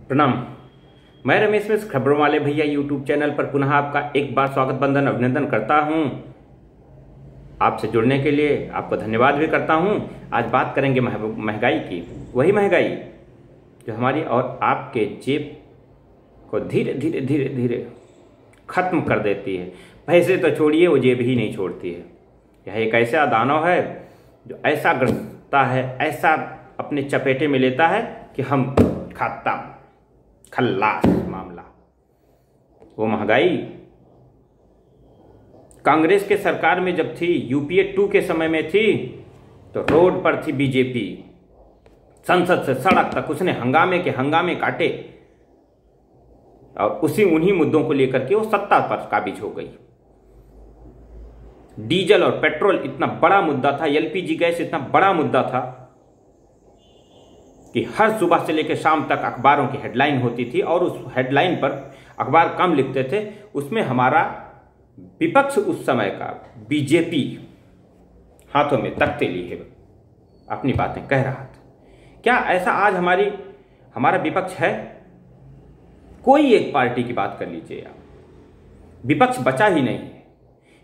प्रणाम। मैं रमेश मिश्र खबरों वाले भैया यूट्यूब चैनल पर पुनः आपका एक बार स्वागत बंदन अभिनंदन करता हूं। आपसे जुड़ने के लिए आपको धन्यवाद भी करता हूं। आज बात करेंगे महंगाई की, वही महंगाई जो हमारी और आपके जेब को धीरे धीरे धीरे धीरे खत्म कर देती है। पैसे तो छोड़िए, वो जेब ही नहीं छोड़ती है। यह एक ऐसा दानव है जो ऐसा ग्रसता है, ऐसा अपने चपेटे में लेता है कि हम खत्म, खल्लास मामला। वो महंगाई कांग्रेस के सरकार में जब थी, यूपीए 2 के समय में थी, तो रोड पर थी बीजेपी। संसद से सड़क तक उसने हंगामे के हंगामे काटे और उन्हीं मुद्दों को लेकर के वो सत्ता पर काबिज हो गई। डीजल और पेट्रोल इतना बड़ा मुद्दा था, एलपीजी गैस इतना बड़ा मुद्दा था कि हर सुबह से लेकर शाम तक अखबारों की हेडलाइन होती थी और उस हेडलाइन पर अखबार कम लिखते थे। उसमें हमारा विपक्ष उस समय का बीजेपी हाथों में तख्ते लिए अपनी बातें कह रहा था। क्या ऐसा आज हमारा विपक्ष है? कोई एक पार्टी की बात कर लीजिए आप, विपक्ष बचा ही नहीं है।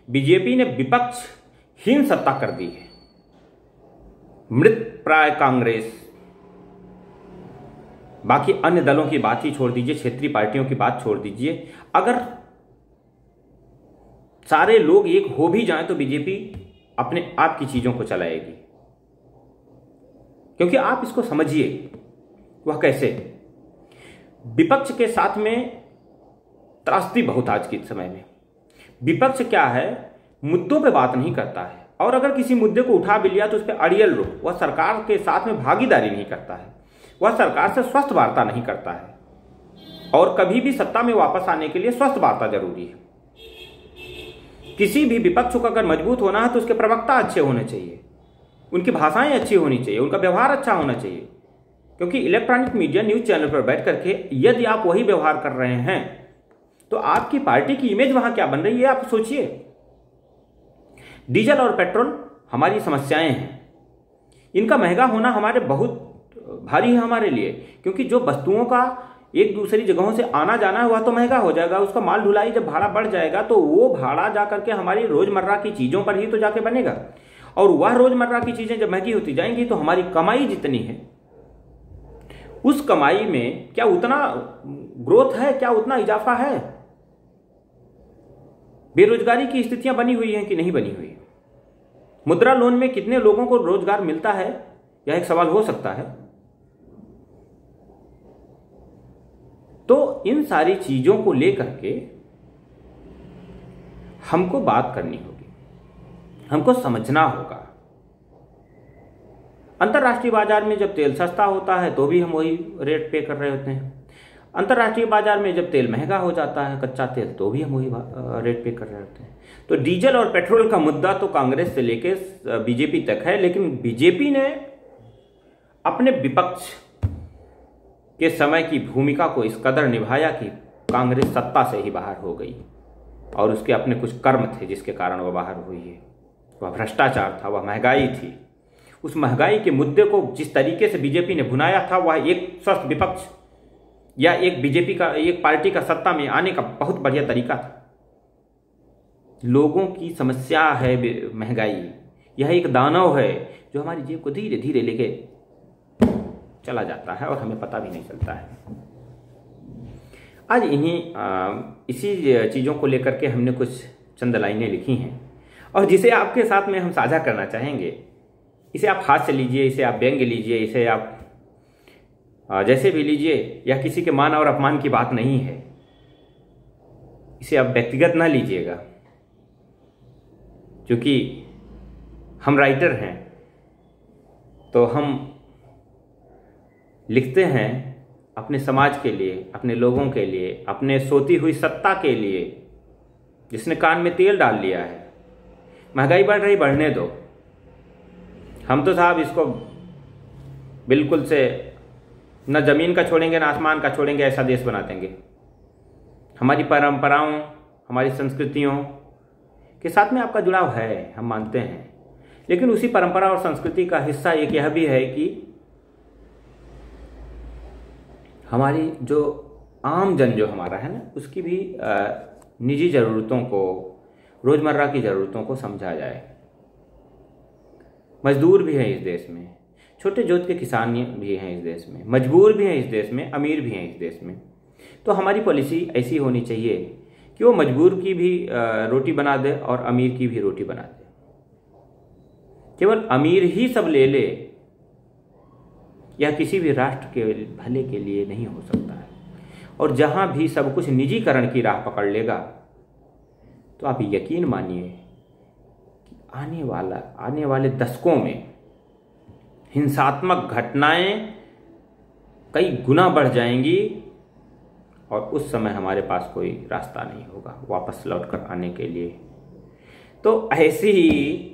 बीजेपी ने विपक्षहीन सत्ता कर दी है। मृत प्राय कांग्रेस, बाकी अन्य दलों की बात ही छोड़ दीजिए, क्षेत्रीय पार्टियों की बात छोड़ दीजिए। अगर सारे लोग एक हो भी जाएं तो बीजेपी अपने आप की चीजों को चलाएगी। क्योंकि आप इसको समझिए, वह कैसे विपक्ष के साथ में त्रासदी बहुत आज के समय में। विपक्ष क्या है, मुद्दों पे बात नहीं करता है, और अगर किसी मुद्दे को उठा भी लिया तो उस पर अड़ियल रुख, वह सरकार के साथ में भागीदारी नहीं करता है, वह सरकार से स्वस्थ वार्ता नहीं करता है। और कभी भी सत्ता में वापस आने के लिए स्वस्थ वार्ता जरूरी है। किसी भी विपक्ष को अगर मजबूत होना है तो उसके प्रवक्ता अच्छे होने चाहिए, उनकी भाषाएं अच्छी होनी चाहिए, उनका व्यवहार अच्छा होना चाहिए। क्योंकि इलेक्ट्रॉनिक मीडिया न्यूज चैनल पर बैठ करके यदि आप वही व्यवहार कर रहे हैं तो आपकी पार्टी की इमेज वहां क्या बन रही है, आप सोचिए। डीजल और पेट्रोल हमारी समस्याएं हैं, इनका महंगा होना हमारे बहुत भारी है हमारे लिए। क्योंकि जो वस्तुओं का एक दूसरी जगहों से आना जाना है वह तो महंगा हो जाएगा, उसका माल ढुलाई जब भाड़ा बढ़ जाएगा तो वो भाड़ा जाकर के हमारी रोजमर्रा की चीजों पर ही तो जाके बनेगा। और वह रोजमर्रा की चीजें जब महंगी होती जाएंगी तो हमारी कमाई जितनी है उस कमाई में क्या उतना ग्रोथ है, क्या उतना इजाफा है? बेरोजगारी की स्थितियां बनी हुई हैं कि नहीं बनी हुई? मुद्रा लोन में कितने लोगों को रोजगार मिलता है, यह एक सवाल हो सकता है। तो इन सारी चीजों को लेकर के हमको बात करनी होगी, हमको समझना होगा। अंतर्राष्ट्रीय बाजार में जब तेल सस्ता होता है तो भी हम वही रेट पे कर रहे होते हैं। अंतर्राष्ट्रीय बाजार में जब तेल महंगा हो जाता है, कच्चा तेल, तो भी हम वही रेट पे कर रहे होते हैं। तो डीजल और पेट्रोल का मुद्दा तो कांग्रेस से लेके बीजेपी तक है, लेकिन बीजेपी ने अपने विपक्ष के समय की भूमिका को इस कदर निभाया कि कांग्रेस सत्ता से ही बाहर हो गई। और उसके अपने कुछ कर्म थे जिसके कारण वह बाहर हुई है। वह भ्रष्टाचार था, वह महंगाई थी। उस महंगाई के मुद्दे को जिस तरीके से बीजेपी ने भुनाया था, वह एक स्वस्थ विपक्ष या एक बीजेपी का, एक पार्टी का सत्ता में आने का बहुत बढ़िया तरीका था। लोगों की समस्या है महंगाई, यह एक दानव है जो हमारी जेब को धीरे धीरे लेके चला जाता है और हमें पता भी नहीं चलता है। आज इसी चीज़ों को लेकर के हमने कुछ चंद लाइनें लिखी हैं और जिसे आपके साथ में हम साझा करना चाहेंगे। इसे आप हाथ से लीजिए, इसे आप व्यंग्य लीजिए, इसे आप जैसे भी लीजिए। यह किसी के मान और अपमान की बात नहीं है, इसे आप व्यक्तिगत ना लीजिएगा। क्योंकि हम राइटर हैं तो हम लिखते हैं अपने समाज के लिए, अपने लोगों के लिए, अपने सोती हुई सत्ता के लिए जिसने कान में तेल डाल लिया है। महंगाई बढ़ रही, बढ़ने दो। हम तो साहब इसको बिल्कुल से न जमीन का छोड़ेंगे न आसमान का छोड़ेंगे, ऐसा देश बना देंगे। हमारी परंपराओं, हमारी संस्कृतियों के साथ में आपका जुड़ाव है, हम मानते हैं। लेकिन उसी परंपरा और संस्कृति का हिस्सा एक यह भी है कि हमारी जो आम जन जो हमारा है ना, उसकी भी निजी ज़रूरतों को, रोज़मर्रा की ज़रूरतों को समझा जाए। मजदूर भी हैं इस देश में, छोटे जोत के किसान भी हैं इस देश में, मजबूर भी हैं इस देश में, अमीर भी हैं इस देश में। तो हमारी पॉलिसी ऐसी होनी चाहिए कि वो मजबूर की भी रोटी बना दे और अमीर की भी रोटी बना दे। केवल अमीर ही सब ले ले, यह किसी भी राष्ट्र के भले के लिए नहीं हो सकता है। और जहां भी सब कुछ निजीकरण की राह पकड़ लेगा, तो आप यकीन मानिए कि आने वाले दशकों में हिंसात्मक घटनाएं कई गुना बढ़ जाएंगी और उस समय हमारे पास कोई रास्ता नहीं होगा वापस लौटकर आने के लिए। तो ऐसी ही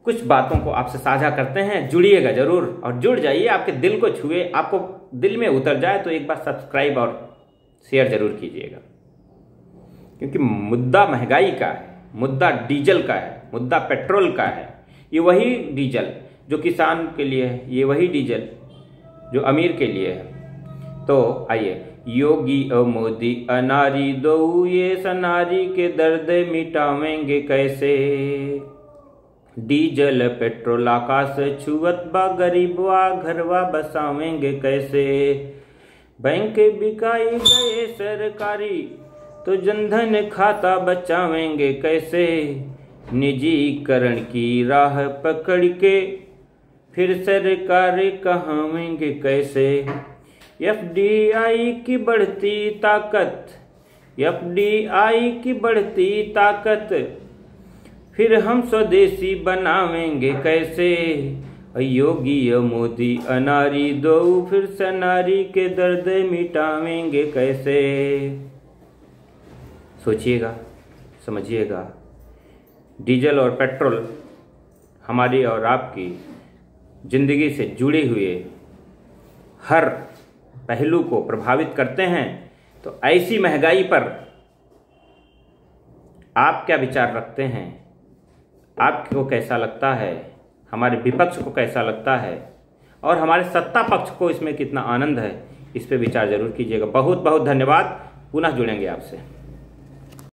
कुछ बातों को आपसे साझा करते हैं। जुड़िएगा जरूर और जुड़ जाइए, आपके दिल को छुए, आपको दिल में उतर जाए तो एक बार सब्सक्राइब और शेयर जरूर कीजिएगा। क्योंकि मुद्दा महंगाई का है, मुद्दा डीजल का है, मुद्दा पेट्रोल का है। ये वही डीजल जो किसान के लिए है, ये वही डीजल जो अमीर के लिए है। तो आइए, योगी और मोदी अनारी दो, ये सनारी के दर्द मिटावेंगे कैसे। डीजल पेट्रोल आकाश छुअत बा, गरीबवा घरवा बसावेंगे कैसे। बैंक बिकाई गए सरकारी, तो जनधन खाता बचावेंगे कैसे। निजीकरण की राह पकड़ के फिर सरकार कहावेंगे कैसे। एफडीआई की बढ़ती ताकत, एफडीआई की बढ़ती ताकत, फिर हम स्वदेशी बनावेंगे कैसे। योगी मोदी अनारी दो, फिर सनारी के दर्द मिटावेंगे कैसे। सोचिएगा, समझिएगा, डीजल और पेट्रोल हमारी और आपकी जिंदगी से जुड़े हुए हर पहलू को प्रभावित करते हैं। तो ऐसी महंगाई पर आप क्या विचार रखते हैं? आपको कैसा लगता है? हमारे विपक्ष को कैसा लगता है? और हमारे सत्ता पक्ष को इसमें कितना आनंद है? इस पे विचार जरूर कीजिएगा। बहुत बहुत धन्यवाद। पुनः जुड़ेंगे आपसे।